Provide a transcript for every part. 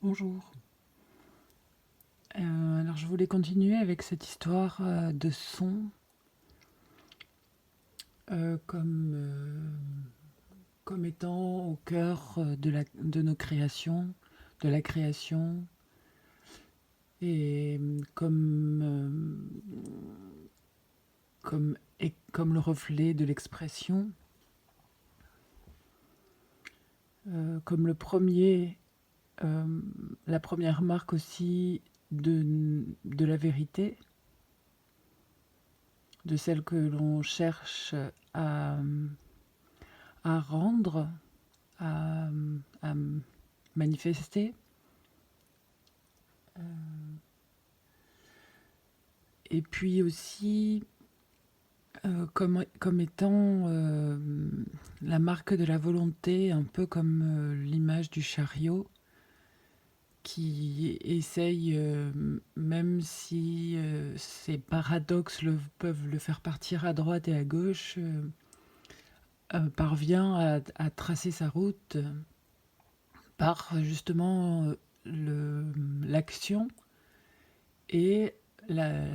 Bonjour. Alors je voulais continuer avec cette histoire de son comme étant au cœur de nos créations, de la création, et comme le reflet de l'expression, comme la première marque aussi de la vérité, de celle que l'on cherche à, à rendre, à, à manifester. Et puis aussi comme étant la marque de la volonté, un peu comme l'image du chariot qui essaye, même si ces paradoxes peuvent le faire partir à droite et à gauche, parvient à tracer sa route par justement l'action et la,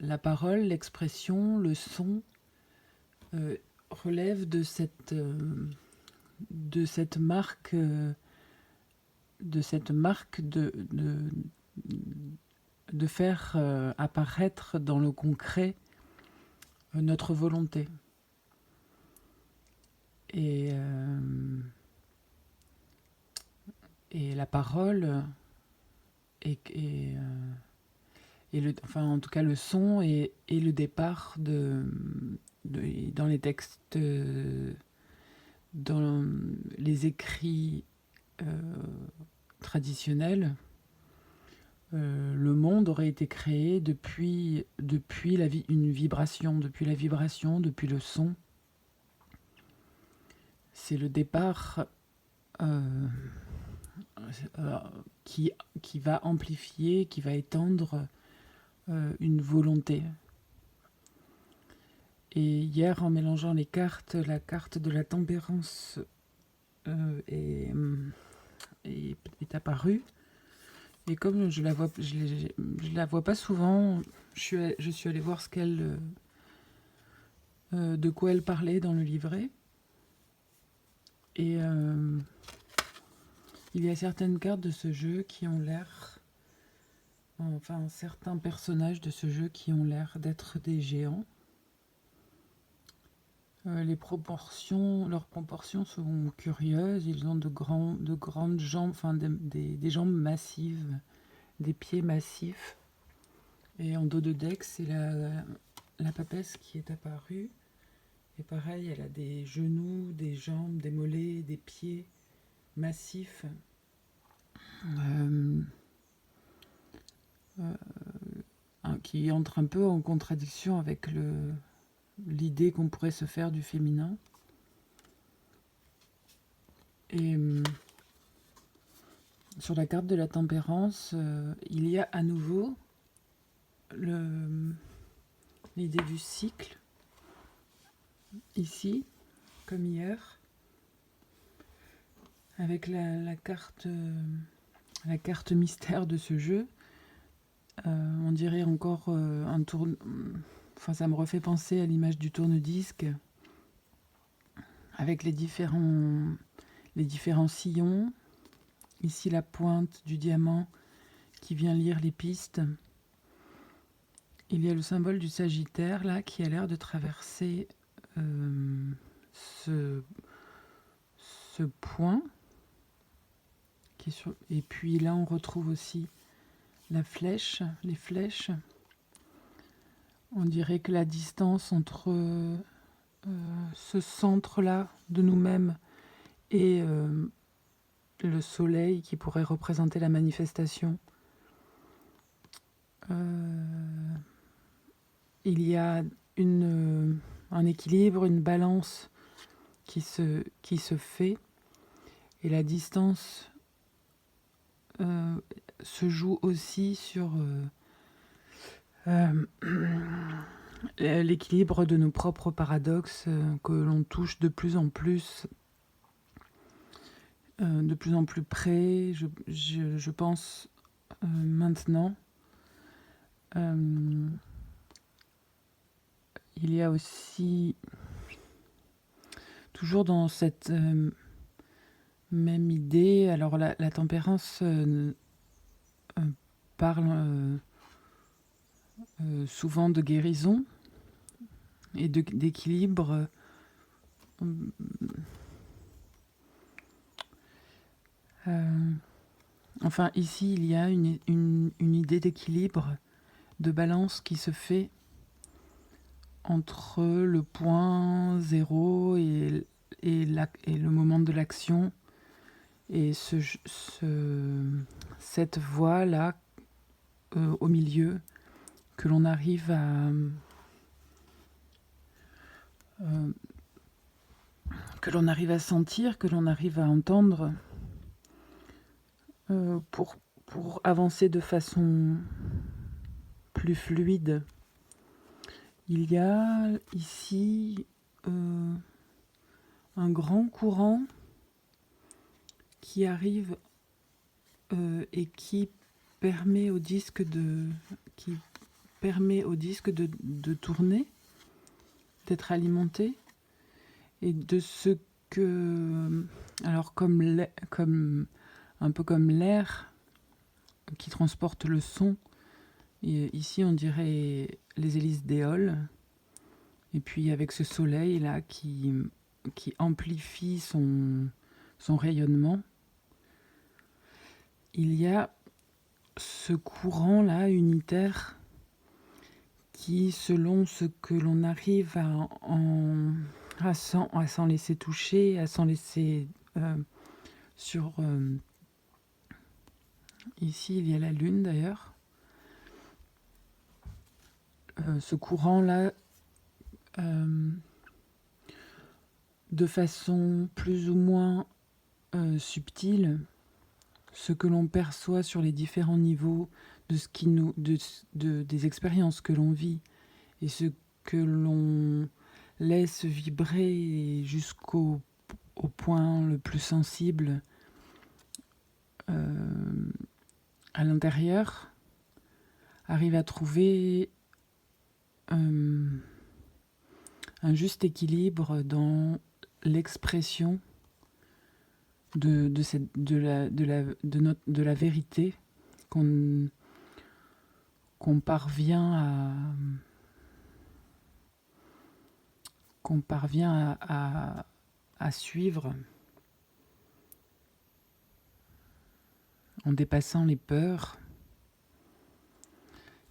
la parole, l'expression, le son euh, relève de cette marque, de faire apparaître dans le concret notre volonté. Et, euh, et la parole enfin en tout cas le son est le départ dans les textes, dans les écrits euh, traditionnels. Le monde aurait été créé depuis une vibration, depuis le son. C'est le départ euh, euh, qui, qui va amplifier, qui va étendre une volonté. Et hier, en mélangeant les cartes, la carte de la tempérance euh, est, est apparue. Et comme je la vois pas souvent, je suis allée voir de quoi elle parlait dans le livret. Et il y a certaines cartes de ce jeu qui ont l'air, enfin certains personnages de ce jeu qui ont l'air d'être des géants. Leurs proportions sont curieuses. Ils ont de grandes jambes, enfin des jambes massives, des pieds massifs. Et en dos de deck, c'est la papesse qui est apparue. Et pareil, elle a des genoux, des jambes, des mollets, des pieds massifs. Euh, qui entre un peu en contradiction avec l'idée qu'on pourrait se faire du féminin. Et sur la carte de la tempérance, il y a à nouveau l'idée du cycle, ici, comme hier, avec la carte mystère de ce jeu. On dirait encore un tourne. Enfin, ça me refait penser à l'image du tourne-disque, avec les différents sillons. Ici, la pointe du diamant qui vient lire les pistes. Il y a le symbole du Sagittaire, là, qui a l'air de traverser ce point. Et puis là, on retrouve aussi les flèches. On dirait que la distance entre ce centre-là de nous-mêmes et le soleil qui pourrait représenter la manifestation. Il y a un équilibre, une balance qui se fait, et la distance se joue aussi sur l'équilibre de nos propres paradoxes que l'on touche de plus en plus de plus en plus près, je pense maintenant. Il y a aussi, toujours dans cette même idée, alors la tempérance parle souvent de guérison et d'équilibre. Enfin, ici, il y a une idée d'équilibre, de balance qui se fait entre le point zéro et le moment de l'action, et cette voie-là au milieu que l'on arrive à sentir, que l'on arrive à entendre pour avancer de façon plus fluide. Il y a ici un grand courant qui arrive et qui permet au disque de tourner, d'être alimenté, et de ce que, alors un peu comme l'air qui transporte le son, et ici on dirait les hélices d'éole, et puis avec ce soleil là qui amplifie son rayonnement, il y a ce courant là unitaire qui, selon ce que l'on arrive à s'en laisser toucher, à s'en laisser sur... ici, il y a la lune d'ailleurs. Ce courant-là, de façon plus ou moins subtile, ce que l'on perçoit sur les différents niveaux de ce qui des expériences que l'on vit, et ce que l'on laisse vibrer jusqu'au point le plus sensible à l'intérieur, arrive à trouver un juste équilibre dans l'expression de la vérité qu'on parvient à suivre en dépassant les peurs.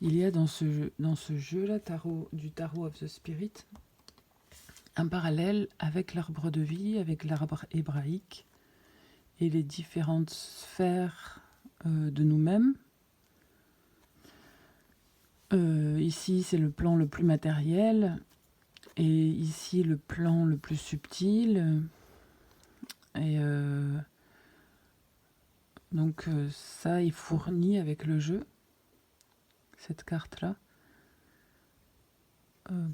Il y a dans ce jeu-là du Tarot of the Spirit un parallèle avec l'arbre de vie, avec l'arbre hébraïque et les différentes sphères de nous-mêmes. Ici, c'est le plan le plus matériel, et ici, le plan le plus subtil. Et donc ça est fourni avec le jeu, cette carte-là,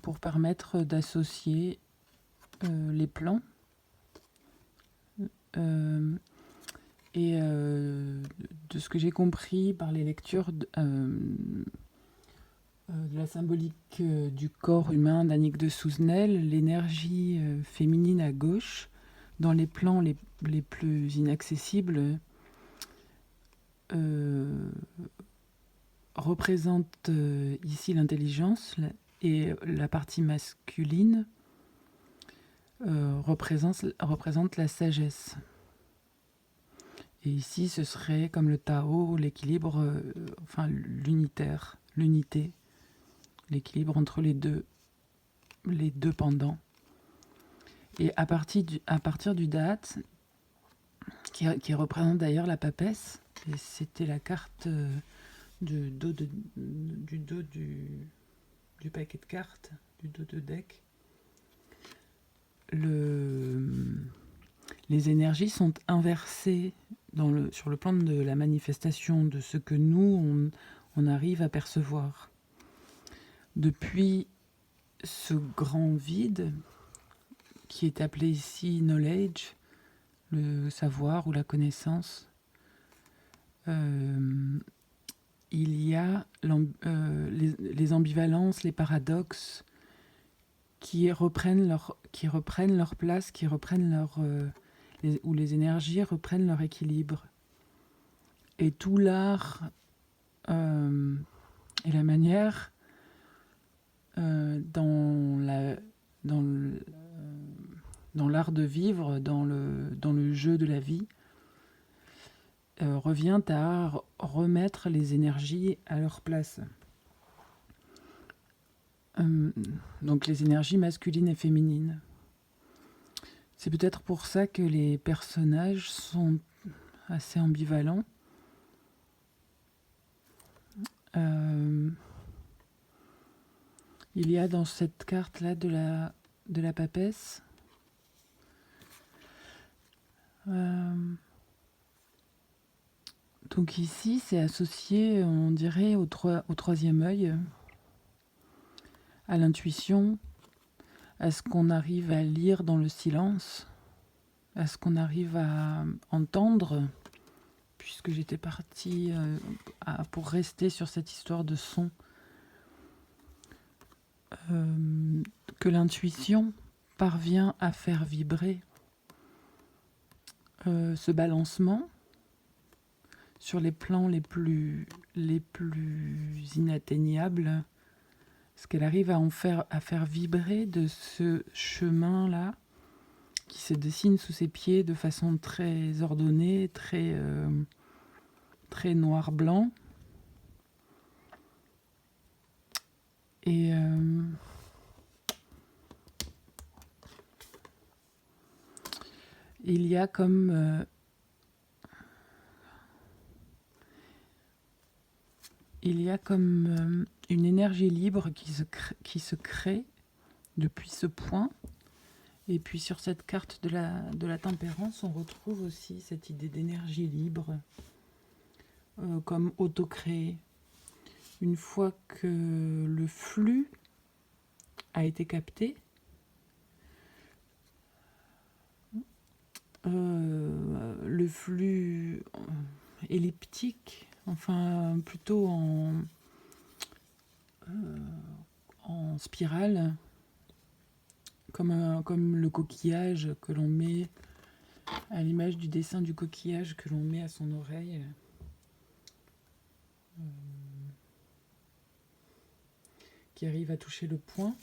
pour permettre d'associer les plans. Et de ce que j'ai compris par les lectures de la symbolique du corps humain d'Annick de Souzenel, l'énergie féminine à gauche, dans les plans les plus inaccessibles, représente ici l'intelligence, et la partie masculine représente la sagesse. Et ici, ce serait comme le Tao, l'équilibre, enfin l'unité, l'équilibre entre les deux pendants. Et à partir du date, qui représente d'ailleurs la papesse, et c'était la carte du dos du paquet de cartes, du dos de deck, les énergies sont inversées sur le plan de la manifestation de ce que nous, on arrive à percevoir. Depuis ce grand vide, qui est appelé ici knowledge, le savoir ou la connaissance. Il y a les ambivalences, les paradoxes qui reprennent leur place, où les énergies reprennent leur équilibre. Et tout l'art et la manière dans l'art de vivre, dans le jeu de la vie, revient à remettre les énergies à leur place. Donc les énergies masculines et féminines. C'est peut-être pour ça que les personnages sont assez ambivalents. Il y a dans cette carte-là de la papesse donc ici, c'est associé, on dirait, au troisième œil, à l'intuition, à ce qu'on arrive à lire dans le silence, à ce qu'on arrive à entendre, puisque j'étais partie pour rester sur cette histoire de son, que l'intuition parvient à faire vibrer ce balancement sur les plans les plus inatteignables, ce qu'elle arrive à faire vibrer de ce chemin-là qui se dessine sous ses pieds de façon très ordonnée, très noir-blanc. Et il y a comme une énergie libre qui se crée depuis ce point. Et puis sur cette carte de la tempérance, on retrouve aussi cette idée d'énergie libre comme auto-créée. Une fois que le flux a été capté, le flux elliptique, enfin plutôt en spirale, comme le coquillage que l'on met, à l'image du dessin du coquillage que l'on met à son oreille. Qui arrive à toucher le point.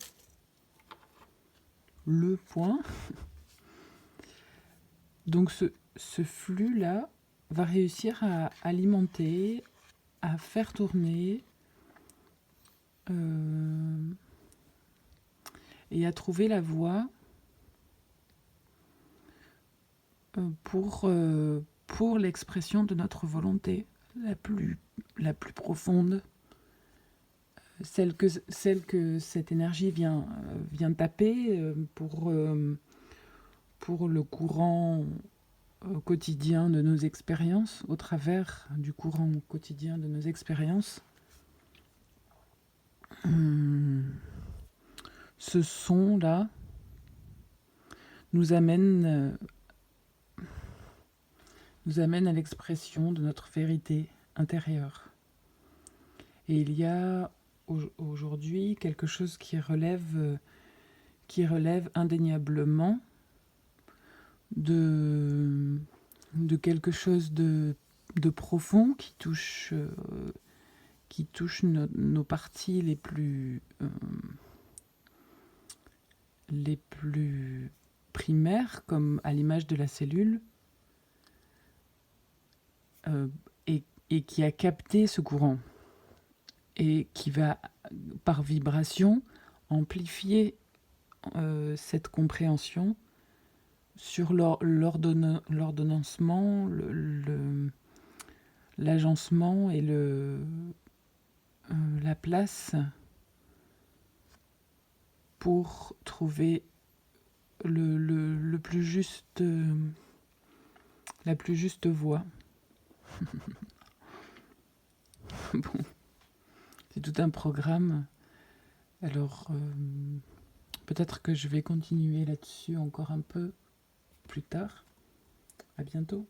Donc ce flux-là va réussir à alimenter, à faire tourner et à trouver la voie pour l'expression de notre volonté la plus profonde, celle que cette énergie vient taper pour le courant quotidien de nos expériences, au travers du courant quotidien de nos expériences. Ce son-là nous amène à l'expression de notre vérité intérieure. Et il y a aujourd'hui quelque chose qui relève indéniablement de quelque chose de profond qui touche nos parties les plus primaires, comme à l'image de la cellule, et qui a capté ce courant et qui va, par vibration, amplifier cette compréhension sur l'ordonnancement, l'agencement et la place pour trouver la plus juste voie. Bon, c'est tout un programme. Alors, peut-être que je vais continuer là-dessus encore un peu plus tard. À bientôt.